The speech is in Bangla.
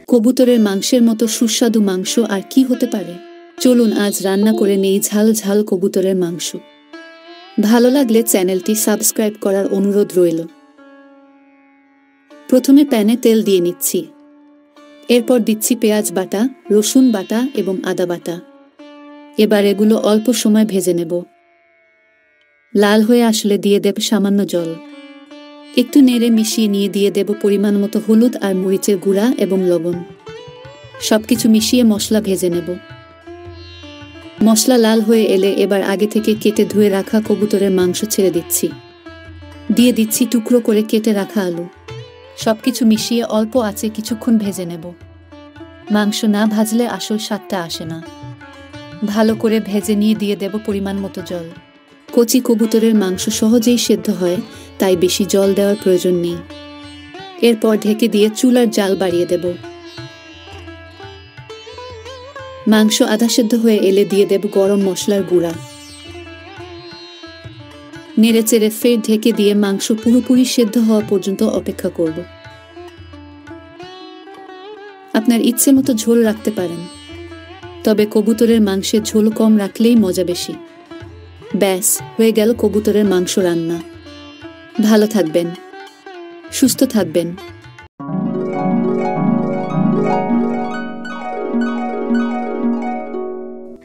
কবুতরের মাংসের মতো সুস্বাদু মাংস আর কি হতে পারে? চলুন আজ রান্না করে নেই ঝাল ঝাল কবুতরের মাংস। ভালো লাগলে চ্যানেলটি সাবস্ক্রাইব করার অনুরোধ রইল। প্রথমে প্যানে তেল দিয়ে নিচ্ছি। এরপর দিচ্ছি পেঁয়াজ বাটা, রসুন বাটা এবং আদা বাটা। এবার এগুলো অল্প সময় ভেজে নেব। লাল হয়ে আসলে দিয়ে দেব সামান্য জল। একটু নেড়ে মিশিয়ে নিয়ে দিয়ে দেব পরিমাণ মতো হলুদ আর মরিচের গুঁড়া এবং লবণ। সবকিছু মিশিয়ে মশলা ভেজে নেব। মশলা লাল হয়ে এলে এবার আগে থেকে কেটে ধুয়ে রাখা কবুতরের মাংস ছেড়ে দিচ্ছি। দিয়ে দিচ্ছি টুকরো করে কেটে রাখা আলু। সবকিছু মিশিয়ে অল্প আঁচে কিছুক্ষণ ভেজে নেব। মাংস না ভাজলে আসল স্বাদটা আসে না। ভালো করে ভেজে নিয়ে দিয়ে দেব পরিমাণ মতো জল। কচি কবুতরের মাংস সহজেই সেদ্ধ হয়, তাই বেশি জল দেওয়ার প্রয়োজন নেই। এরপর ঢেকে দিয়ে চুলার জাল বাড়িয়ে দেব। মাংস আধা সেদ্ধ হয়ে এলে দিয়ে দেব গরম মশলার গুঁড়া। নেড়ে চেড়ে ফের ঢেকে দিয়ে মাংস পুরোপুরি সেদ্ধ হওয়া পর্যন্ত অপেক্ষা করব। আপনার ইচ্ছে মতো ঝোল রাখতে পারেন, তবে কবুতরের মাংসের ঝোল কম রাখলেই মজা বেশি। ব্যাস, হয়ে গেল কবুতরের মাংস রান্না। ভালো থাকবেন, সুস্থ থাকবেন।